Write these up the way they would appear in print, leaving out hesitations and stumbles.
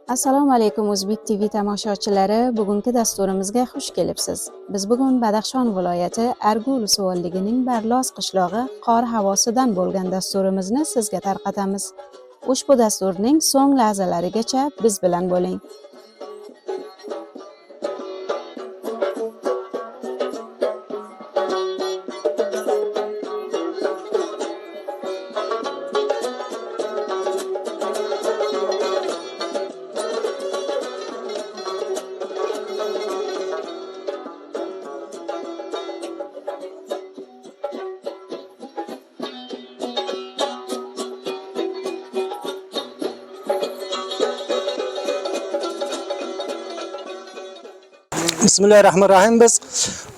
Assalomu alaykum O'zbek TV tomoshabchilari. Bugungi dasturimizga xush kelibsiz. Biz bugun Badaxshon viloyati Argu ulusolligining Barlos qishlog'i qor havosidan bo'lgan dasturimizni sizga tarqatamiz. Ushbu dasturning so'ng lahzalarigacha biz bilan bo'ling. Bismillahirrahmanirrahim. Biz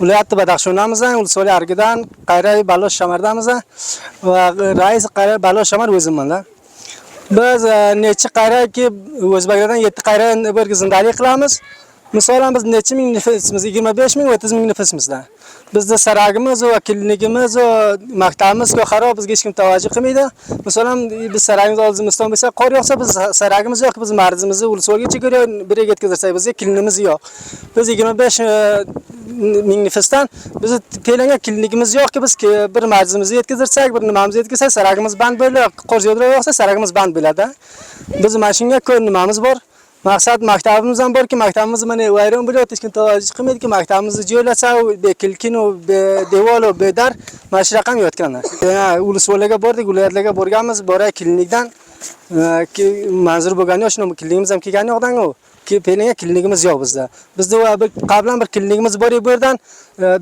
viloyat Badaxshonamiz, Ulusoli Argidan Qayray Balosh Shamardamiz va rais Qayray Balosh Shamar o'zimman. Biz necha qayrayki O'zbeklardan 7 qayray bir zindalik qilamiz. Misolan biz necha ming nafasimiz, 25 ming, 30 ming nafasimizda. Bizda saragimiz va klinikimiz va maktabimiz xarob, bizga hech kim tavajjuh qilmaydi. Misolan biz saragimiz oldimizdan bo'lsa, qor yog'sa biz saragimiz yo'q, biz marzimizni Ulusolga chegara biriga yetkazsak, bizga klinikimiz yo'q. Biz 25 ming nafasdan biz telangan klinikimiz yo'qki, biz bir marzimizni yetkazsak, bir nimamizni yetkazsak, saragimiz band bo'ladi, qor yog'sa saragimiz band bo'ladi. Biz mana shunga ko'p nimamiz bor. Maqsad maktabimiz ham borki, maktabimiz mana vayron bo'lyapti, hech kim tavajjuh qilmaydiki, maktabimizni joylasa, bekilkin va devor va bedar mana shu raqam yotganlar. Ulusolga bordik, viloyatlarga borganmiz, boray klinikdan manzur bo'lgani yo'q, shuni klinikimiz ham kelgani yo'qdan u. Pelinga klinikimiz yo'q bizda. Bizda qablan bir klinikimiz bor edi, bu yerdan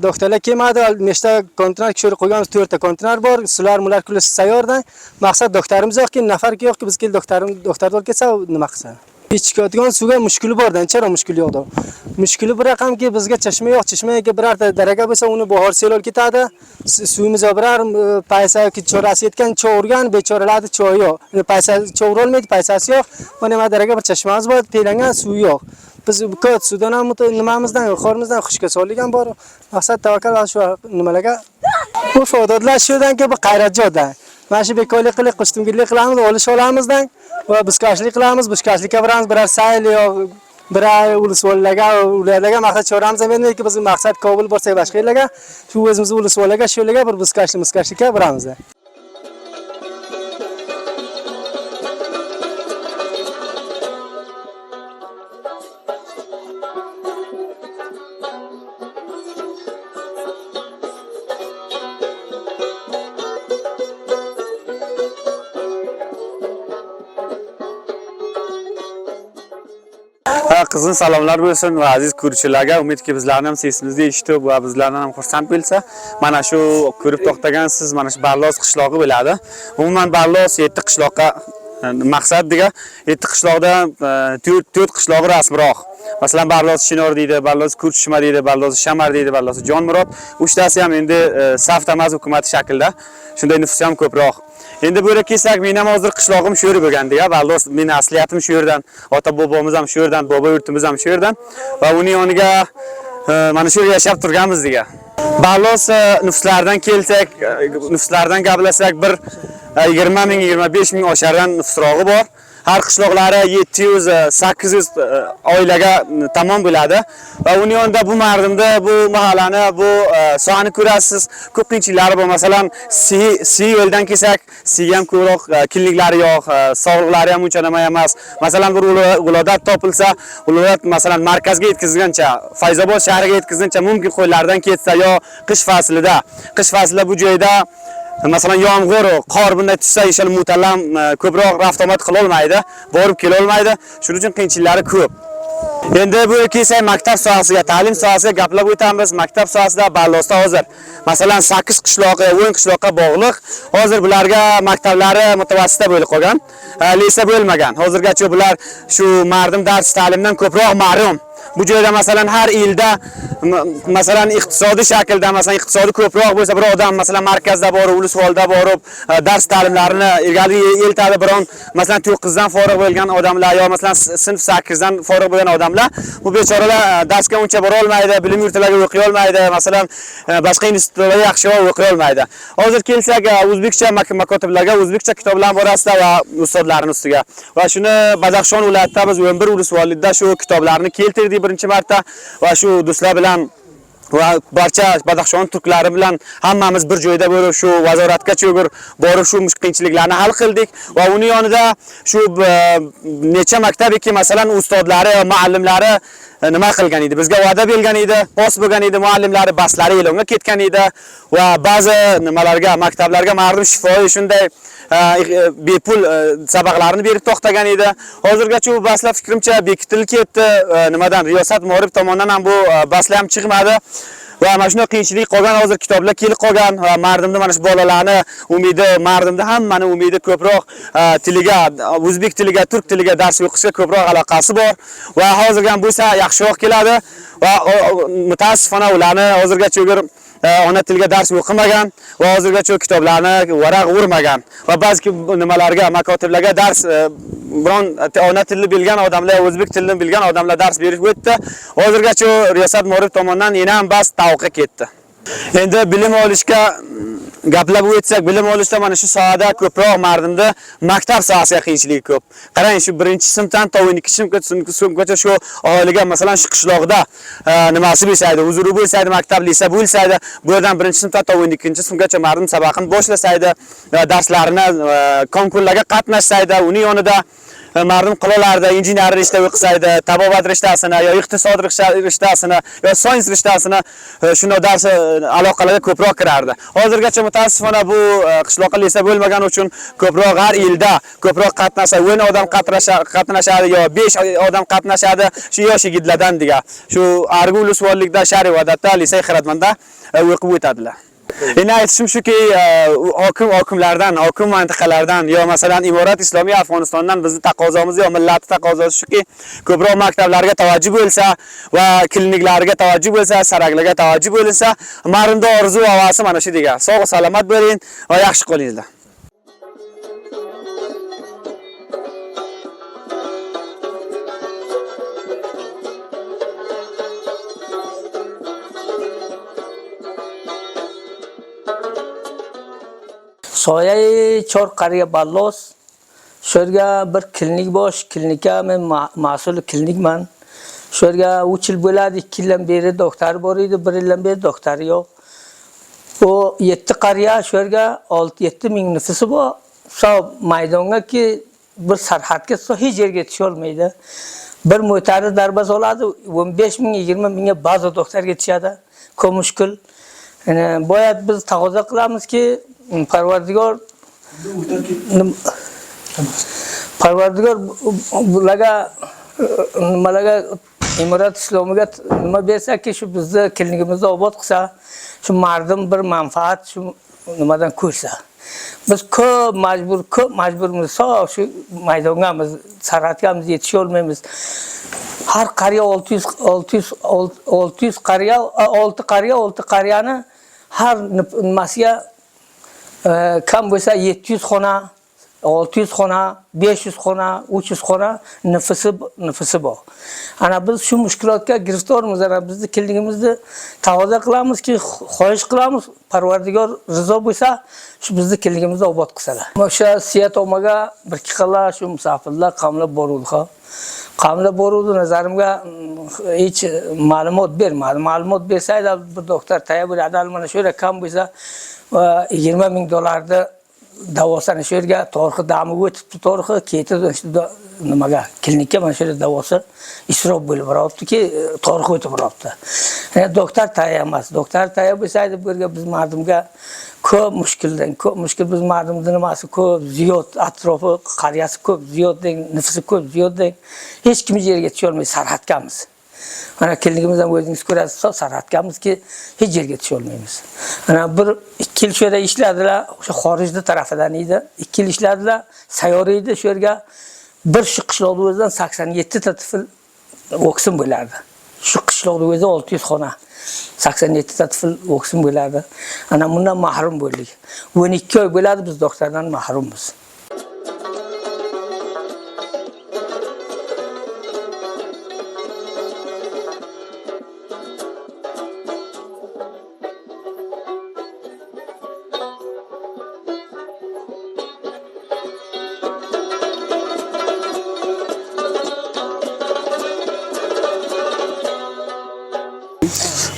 doktorlar kelmadi, nechta konteyner kishir qo'yganmiz, 4 ta konteyner bor, sular mular kulli sayyordan. Maqsad doktorimiz yo'qki, nafar yo'qki, biz kel doktor kelsa nima qilsa. Ichkotgan suvga mushkuli bordan, chara mushkuli yo'qdi. Mushkuli bir raqamki bizga chashma yo'q, chashmaga birorta daraga bo'lsa uni bahor selol ketadi. Suvimiz birar paysaki chorasi yetgan cho'rgan, bechoralarni cho'y yo'q. Paysa cho'ra olmaydi, paysasi yo'q. Mana daraga bir chashmamiz bor, telangan suv yo'q. Biz ko't suvdan ham nimamizdan, xorimizdan xushga solgan bor. Maqsad tavakkal shu nimalarga. Bu fotolar shudanki bu qayratjoda. Mana shu bekorlik qilib, qustumgirlik qilamiz, olish olamizdan. Va bizkashlik qilamiz, bizkashlikka boramiz, birar sayl yo'q, birar Ulusollarga, ularga maqsad choramiz ham endi, biz maqsad Kobul borsak boshqa yerlarga, shu o'zimiz Ulusollarga, shu yerlarga bir bizkashlikka boramiz. Qizg'in salomlar bo'lsin va aziz ko'ruvchilarga. Umidki bizlarni ham sesimizni eshitib va bizlardan ham xursand bo'lsa, mana shu ko'rib to'xtagansiz, mana shu Barlos qishlog'i bo'ladi. Umuman Barlos 7 qishloqqa maqsad degan 7 qishloqda 4 qishlog'i rasmiroq. Masalan, Barlos Shinor deydi, Barlos Kurchishma deydi, Barlos Shamar deydi, Barlos Jonmurod. Uchtasi ham endi Saftamaz hukumati shaklda. Shunday nufusi ham ko'proq. Endi bu yerga kelsak, men ham hozir qishlog'im shu yer bo'lganda, Barlos meni asliyatim shu yerdan, ota bobomiz ham shu yerdan, bobo yurtimiz ham shu yerdan va uning yoniga mana shu yerda yashab turganmiz degan. Barlos nufuslardan kelsak, nufuslardan gaplasak, bir 20 ming, 25 ming oshardan nufusrog'i bor. Har qishloqlari 700-800 oilaga tamom bo'ladi va uning yonida bu mardimda bu mahallani bu sohani ko'rasiz, ko'p qiyinchiliklari bor. Masalan, si yo'ldan kelsak, si ham ko'proq kinliklari yo'q, sog'liqlari ham uncha nima emas. Masalan, bir ulodat topilsa, ulodat masalan markazga yetkazgancha, Fayzobod shahriga yetkazgancha mumkin qo'ylardan ketsa yo qish faslida bu joyda masalan yomg'ir, qor bunday tushsa, inshaalloh mutallam ko'proq avtomat qila olmaydi, borib kela olmaydi. Shuning uchun qiyinchiliklari ko'p. Endi bu kelsak maktab sohasiga, ta'lim sohasiga gaplab o'tamiz. Maktab sohasida Barlosda hozir masalan 8 qishloqqa, 10 qishloqqa bog'liq. Hozir bularga maktablari mutawassita bo'lib qolgan, lisa bo'lmagan. Hozirgacha bular shu mardim dars ta'limdan ko'proq mahrum. bu joyda masalan har yilda masalan iqtisodiy shaklda masalan iqtisodi ko'proq bo'lsa bir odam masalan markazda borib, Ulusvolda borib dars ta'limlarini ilgari eltadi biron masalan 9 dan forig' bo'lgan odamlar yo masalan sinf 8 dan forig' bo'lgan odamlar bu bechoralar darsga uncha bora olmaydi, bilim yurtlariga o'qiy olmaydi, masalan boshqa institutlarga yaxshiroq o'qiy olmaydi. Hozir kelsak o'zbekcha makotiblarga, o'zbekcha kitoblar borasida va ustozlarning ustiga. Va shuni Badaxshon viloyatida biz 11 Ulusvollikda shu kitoblarni keltirdik birinchi marta va shu do'stlar bilan va barcha Badaxshon turklari bilan hammamiz bir joyda bo'lib shu vazoratga cho'g'ir borib shu qiyinchiliklarni hal qildik va uni yonida shu necha maktabiki masalan ustozlari va muallimlari nima qilgan edi? Bizga va'da bergan edi, pos bo'lgan edi, muallimlari baslari e'longa ketgan edi va ba'zi nimalarga, maktablarga ma'lum shifoiy shunday bepul sabaqlarni berib to'xtagan edi. Hozirgacha bu baslar fikrimcha bekitilib ketdi. Nimadan riyosat muorib tomonidan ham bu baslar ham chiqmadi. Va mana shunday qiyinchilik qolgan, hozir kitoblar kelib qolgan va mardimda mana shu bolalarni umidi, mardimda hammani umidi ko'proq tiliga, o'zbek tiliga, turk tiliga dars o'qishga ko'proq aloqasi bor va hozirga ham bo'lsa yaxshiroq keladi va mutaassifona ularni hozirgacha ona tilga dars o'qimagan va hozirgacha kitoblarni varaq urmagan va ba'zi nimalarga, makotiblarga dars biron ona tilni bilgan odamlar, o'zbek tilini bilgan odamlar dars berib o'tdi. Hozirgacha riyosat muorib tomonidan yana ham bas tavqqa ketdi. Endi bilim olishga gaplab o'tsak, bilim olishda mana shu sohada ko'proq mardimda maktab sohasiga qiyinchilik ko'p. Qarang, shu 1-sinfdan to 12-sinfgacha shu aholiga masalan shu qishloqda nimasi bo'lsaydi, huzuri bo'lsaydi, maktab, lisa bo'lsaydi, bu yerdan 1-sinfdan to 12-sinfgacha mardim sabaqini boshlasaydi, darslarini, konkurslarga qatnashsaydi, uni yonida mardim qilolarda injenerlik ishda o'qisaydi, tabobat rishtasini yo iqtisod rishtasini yo sayns rishtasini shuni darsi aloqalarga ko'proq kirardi. Hozirgacha mutaassifona bu qishloqqa lisa bo'lmagani uchun ko'proq har yilda ko'proq qatnashadi, 10 odam qatnashadi yo 5 odam qatnashadi shu yosh yigitlardan degan. Shu Argu Ulusvollikda Sharif odatda lisa Xiratmanda o'qib o'tadilar. Endi aytishim shuki, hokimlardan, hokim mintaqalardan yo masalan Imorat Islomiy Afg'onistondan bizning taqozomiz yo millat taqozosi shuki, ko'proq maktablarga tavajjuh bo'lsa va kliniklarga tavajjuh bo'lsa, saraklarga tavajjuh bo'lsa, marimda orzu havasi mana shu degan. Sog' salomat bo'ling va yaxshi qolinglar. Soyay Chor qariya ballos. Shu yerga bir klinik bosh, klinika men mas'ul klinikman. Shu yerga 3 yil bo'ladi, 2 yildan beri doktor bor edi, 1 yildan beri doktor yo'q. Bu 7 qariya shu yerga 6-7 ming nufusi bor. Shu maydonga ki bir sarhadga hech yerga tusha olmaydi. Bir mo'tari darbaz oladi, 15 ming, 20 mingga ba'zi doktorga tushadi. Ko'p mushkul. Boyat biz taqozo qilamizki, Parvardigor bularga nimalarga Imorat Islomiga nima bersaki shu bizni klinikimizni obod qilsa, shu mardim bir manfaat shu nimadan ko'rsa. Biz ko'p majburmiz, shu maydonga biz sarhatgamiz yetisha olmaymiz. Har qariya 600 qariya, 6 qariyani har nimasiga kam bo'lsa 700 xona, 600 xona, 500 xona, 300 xona nufusi bor. Ana biz shu mushkulotga giriftormiz. Ana bizni klinikimizni tavoza qilamizki, xohish qilamiz, Parvardigor rizo bo'lsa, shu bizni klinikimizni obod qilsalar. O'sha siyat omaga bir qilla shu musofirlar qamlab boruvdi. Qamlab boruvdi, nazarimga hech ma'lumot bermadi. Ma'lumot bersaydi bir doktor tayyor bo'ladi, mana shu yerga kam bo'lsa $20 ming davosini shu yerga tarixi dami o'tibdi, tarixi ketib nimaga klinikka mana shu yerda davosi isrof bo'lib boribdi-ki, tarixi o'tib boribdi. Doktor tayyor emas. Doktor tayyor bo'lsaydi bu yerga biz mardimga ko'p mushkul biz mardimning nimasi ko'p, ziyod atrofi qariyasi ko'p, ziyod deng, nufusi ko'p, ziyod deng. Hech kim yerga tusha olmaydi, sarhatgamiz. Mana klinikimizdan o'zingiz ko'rasiz, sarhatgamizki, hech yerga tusha olmaymiz. Ana bir 2 yil shu yerda ishladilar, o'sha xorijda tarafidan edi. 2 yil ishladilar, sayyora edi shu yerga. Bir shu qishloqda o'zidan 87 ta tifl o'qsin bo'lardi. Shu qishloqda o'zi 600 xona. 87 ta tifl o'qisin bo'ladi. Ana bundan mahrum bo'ldik. 12 oy bo'ladi biz doktordan mahrummiz.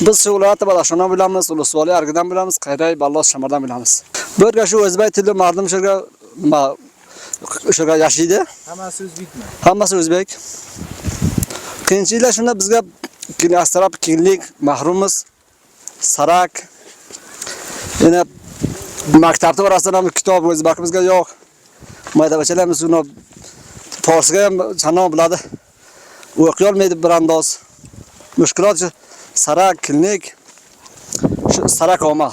Biz shu viloyatda Badaxshondan bilamiz, Ulusvoli Argidan bilamiz, Qayray, Ballos, Shamardan bilamiz. Bu yerga shu o'zbek tilli mardum shurga yashaydi. Hammasi o'zbekmi? Hammasi o'zbek. Qiyinchiliklar shunda bizga asrab kenglik, mahrummiz, sarak. Yana maktabda orasida ham kitob o'zbekimizga yo'q. Maydabachalarimiz uni forsga ham chanoq biladi. O'qiy olmaydi bir andoz. Mushkulot sarak, kenglik, sarak olma.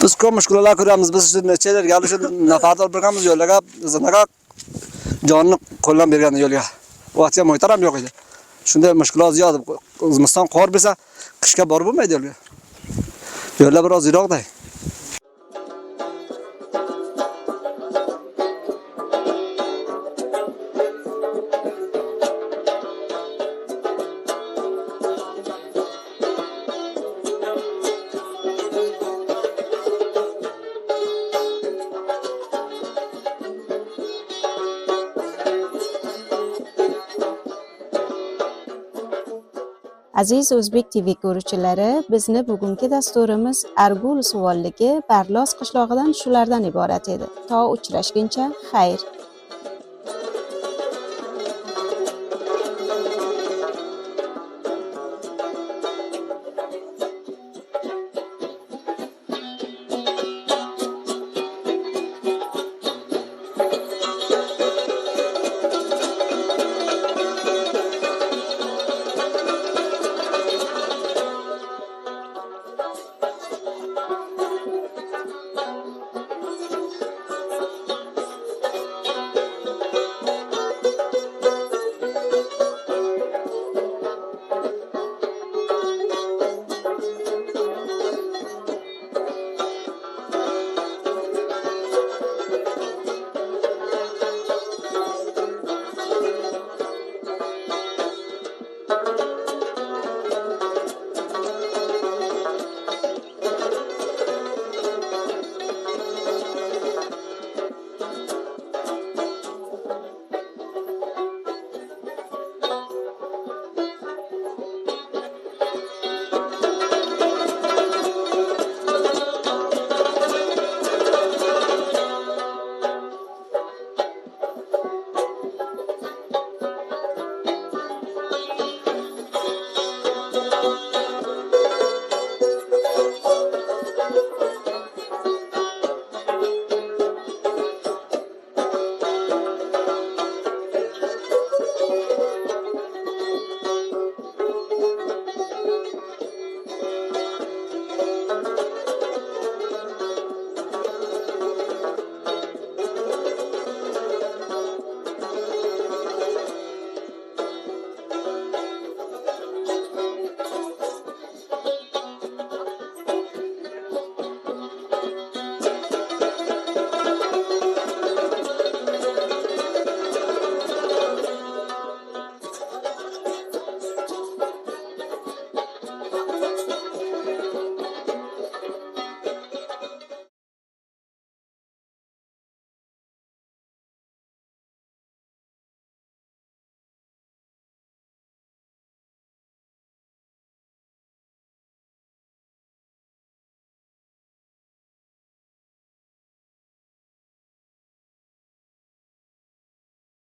Biz ko'p mushkulotlar ko'ramiz. Biz nechalar gali shu nafardor bo'lganmiz yo'lga, zinaga jonni qo'llan bergan yo'lga. Vaqtga mo'ytaram yo'q edi. Shunday mushkulot ziyod. O'zimizdan qor bo'lsa, qishga borib bo'lmaydi yo'lga. Yo'llar biroz yiroqday. Aziz O'zbek TV ko'ruvchilari, bizni bugungi dasturimiz Argul suvolligi Barlos qishlog'idan shulardan iborat edi. To uchrashguncha, xayr.